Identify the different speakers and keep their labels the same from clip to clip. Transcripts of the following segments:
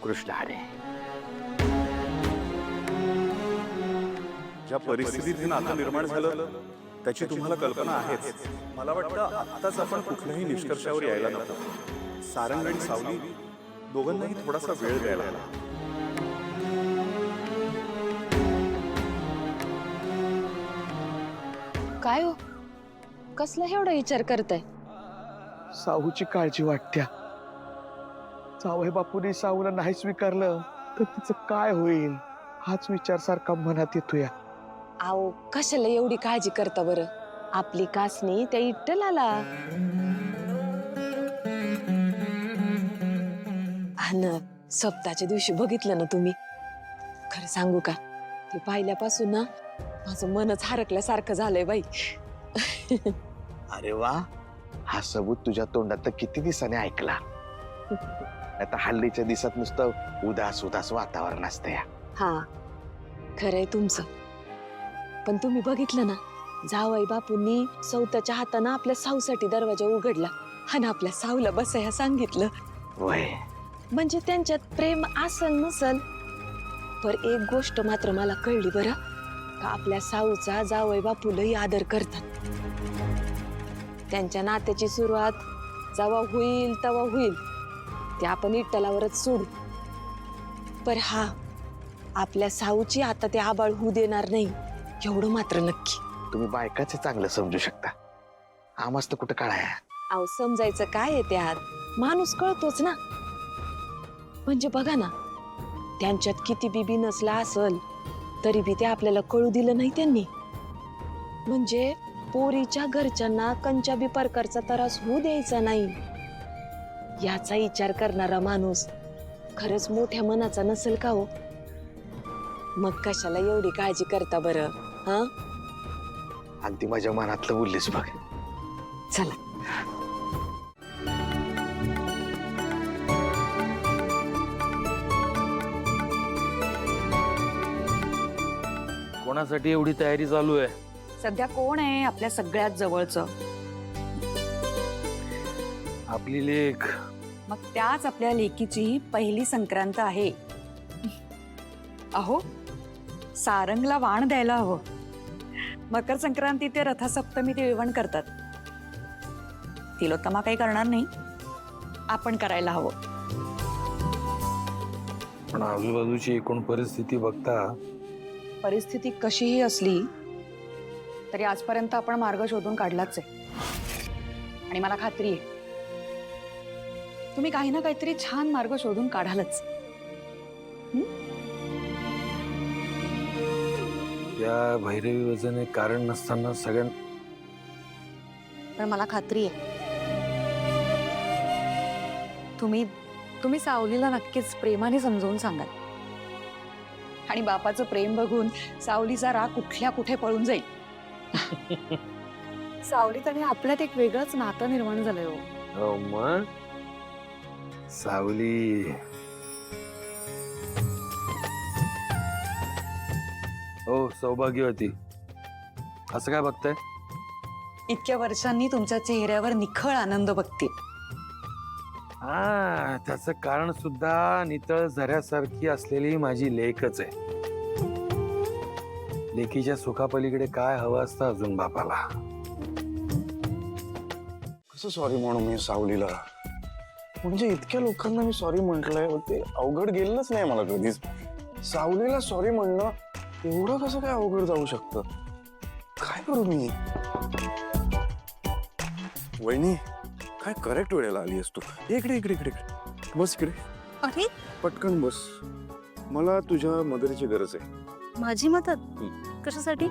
Speaker 1: उत्कृष्ट आहे.
Speaker 2: ज्या परिस्थितीत हे नातं निर्माण झालं त्याची तुम्हाला कल्पना आहेच. मला वाटतं आत्ताच आपण कुठल्याही निष्कर्षावर यायला नको. सारंग आणि सावली दोघांनाही थोडासा वेळ द्यायला हवा.
Speaker 3: काय हो, कसला एवढा विचार करताय?
Speaker 4: साहूची काळजी वाटत्या. जावई बापूंनी साहूला नाही स्वीकारलं तर तिचं काय होईल हाच विचार सारखा मनात येतोया.
Speaker 3: आओ, कशाला एवढी काळजी करता बरं? आपली कासनी त्या इट्टलाला. आणि सप्ताच्या दिवशी बघितलं ना तुम्ही? खरं सांगू का, ते पाहिल्यापासून ना माझं मनच हरकल्यासारखं झालंय बाई.
Speaker 4: अरे वा, हा सबूत तुझ्या तोंडात तर किती दिवसाने ऐकला. आता हल्लीच्या दिवसात नुसतं उदास उदास वातावरण असतं या.
Speaker 3: हा, खरंय तुमचं. पण तुम्ही बघितलं ना, जावई बापूंनी सौताच्या हातानं आपल्या साऊसाठी दरवाजा उघडला आणि आपल्या साऊला बसायला सांगितलं.
Speaker 4: वय
Speaker 3: म्हणजे त्यांच्यात प्रेम असल नसल, पर एक गोष्ट मात्र मला कळली बरं, का आपल्या साऊचा जावई बापू लई आदर करतात. त्यांच्या नात्याची सुरुवात जेव्हा होईल तेव्हा होईल, ते आपण इट्टलावरच सोडू. पर हा, आपल्या साऊची आता ते आबाळ होऊ देणार नाही एवढं मात्र नक्की.
Speaker 4: तुम्ही बायकाच चांगलं समजू शकता, आमच तर कुठं कळाया.
Speaker 3: अहो, समजायचं काय आहे त्यात? माणूस कळतोच ना. म्हणजे बघा ना, त्यांच्यात किती बिबी नसला असल तरी बी ते आपल्याला कळू दिलं नाही त्यांनी. म्हणजे पोरीच्या घरच्यांना कंच्या बी प्रकारचा त्रास होऊ द्यायचा नाही, याचा विचार करणारा माणूस खरंच मोठ्या मनाचा नसेल का हो? मग कशाला एवढी काळजी करता बरं? हा,
Speaker 4: अगदी माझ्या मनातलं बोललीस बघ.
Speaker 3: चला.
Speaker 1: कोणासाठी एवढी तयारी चालू आहे?
Speaker 5: सध्या कोण आहे आपल्या सगळ्यात जवळचं?
Speaker 1: आपली लेक.
Speaker 5: मग त्याच आपल्या लेकीची पहिली संक्रांत आहे. अहो, सारंगला वाण द्यायला हवं. मकर संक्रांती ते रथसप्तमी ते विवण करतात. तिलोत्तमा काही करणार नाही, आपण करायला हवं.
Speaker 1: पण आजूबाजूची एकूण परिस्थिती बघता,
Speaker 5: परिस्थिती कशीही असली तरी आजपर्यंत आपण मार्ग शोधून काढलाच आहे. आणि मला खात्री आहे तुम्ही काही ना काहीतरी छान मार्ग शोधून काढालच.
Speaker 1: या भैरवी वजन एक कारण नसताना सगळ्यां.
Speaker 5: पण मला खात्री आहे तुम्ही सावलीला नक्कीच प्रेमाने समजावून सांगाल. आणि बापाचं प्रेम बघून सावलीचा राग कुठल्या कुठे पळून जाईल. सावलीत आणि आपल्यात एक वेगळंच नातं निर्माण झालंय हो.
Speaker 1: मग सावली. हो, सौभाग्यवती. असं काय बघताय?
Speaker 5: इतक्या वर्षांनी तुमच्या चेहऱ्यावर निखळ आनंद बघते.
Speaker 1: हा, त्याचं कारण सुद्धा नितळ झऱ्यासारखी असलेली माझी लेकच आहे. लेकीच्या सुखापलीकडे काय हवं असतं अजून बापाला?
Speaker 4: कसं सॉरी म्हणू मी सावलीला? म्हणजे इतक्या लोकांना मी सॉरी म्हटलंय, ते अवघड गेलंच नाही मला कधीच. सावलीला सॉरी म्हणणं एवढं कसं काय अवघड जाऊ शकतं? काय करू मी?
Speaker 2: वहिनी, काय करेक्ट वेळेला आली असतो. इकडे इकडे इकडे इकडे बस. इकडे
Speaker 6: अरे,
Speaker 2: पटकन बस. मला तुझ्या मदतीची गरज आहे.
Speaker 6: माझी मदत कशासाठी?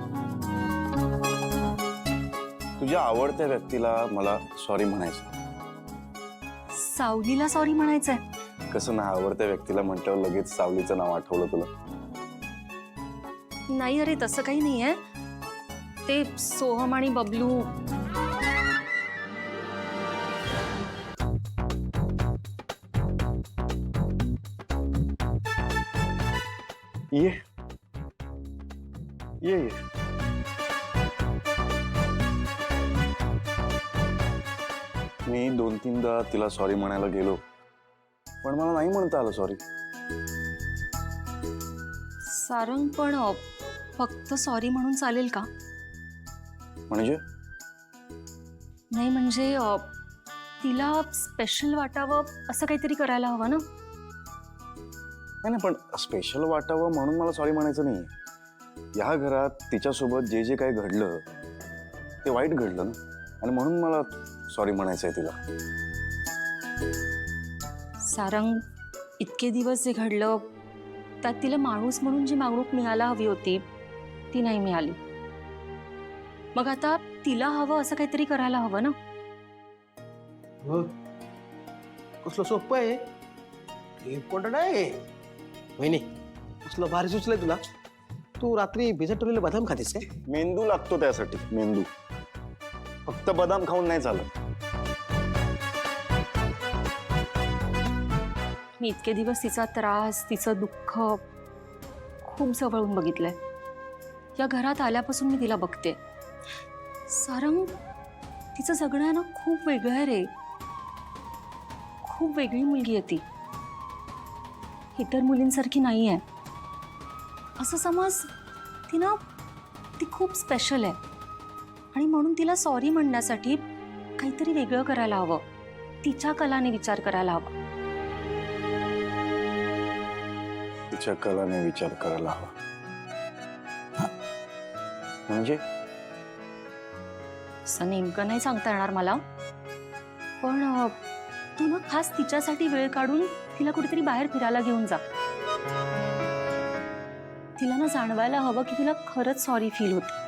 Speaker 2: तुझ्या आवडत्या व्यक्तीला मला सॉरी म्हणायचं.
Speaker 6: सावलीला सॉरी म्हणायचंय?
Speaker 2: कसं ना, आवडत्या व्यक्तीला म्हटल्यावर लगेच सावलीचं नाव आठवलं तुला?
Speaker 6: नाही अरे, तसं काही नाहीये. ते सोहम आणि बबलू.
Speaker 2: ये ये ये. मी 2-3दा तिला सॉरी म्हणायला गेलो, पण मला नाही म्हणता आलं सॉरी.
Speaker 6: सारंग पण फक्त सॉरी म्हणून चालेल का?
Speaker 4: म्हणजे
Speaker 6: नाही म्हणजे तिला स्पेशल वाटावं असं काहीतरी करायला हवं ना.
Speaker 4: नाही नाही, पण स्पेशल वाटावं म्हणून मला सॉरी म्हणायचं नाही. या घरात तिच्यासोबत जे जे काही घडलं ते वाईट घडलं ना, आणि म्हणून मला सॉरी म्हणायचंय तिला.
Speaker 6: सारंग, इतके दिवस जे घडलं त्यात तिला माणूस म्हणून जी वागणूक मिळायला हवी होती ती नाही मिळाली. मग आता तिला हवं असं काहीतरी करायला हवं ना.
Speaker 7: हो कसलं सोपं आहे, इम्पॉर्टंट आहे. वहिनी कसलं भारी सुचलंय तुला. तू रात्री भिजत ठेवलेले बदाम खातेस काय?
Speaker 4: मेंदू लागतो त्यासाठी, मेंदू. फक्त बदाम खाऊन नाही चालत.
Speaker 6: मी इतके दिवस तिचा त्रास, तिचं दुःख खूप जवळून बघितलंय. या घरात आल्यापासून मी तिला बघते. सारंग, तिचं जगणं आहे ना खूप वेगळं आहे रे. खूप वेगळी मुलगी आहे ती, इतर मुलींसारखी नाही आहे. असं समज ती खूप स्पेशल आहे आणि म्हणून तिला सॉरी म्हणण्यासाठी काहीतरी वेगळं करायला हवं. तिच्या कलाने विचार करायला हवा.
Speaker 4: तिच्या कलाने विचार करायला हवा. म्हणजे
Speaker 6: असं नेमकं नाही सांगता येणार मला, पण तू ना खास तिच्यासाठी वेळ काढून तिला कुठेतरी बाहेर फिरायला घेऊन जा. तिला ना जाणवायला हवं की तिला खरंच सॉरी फील होते.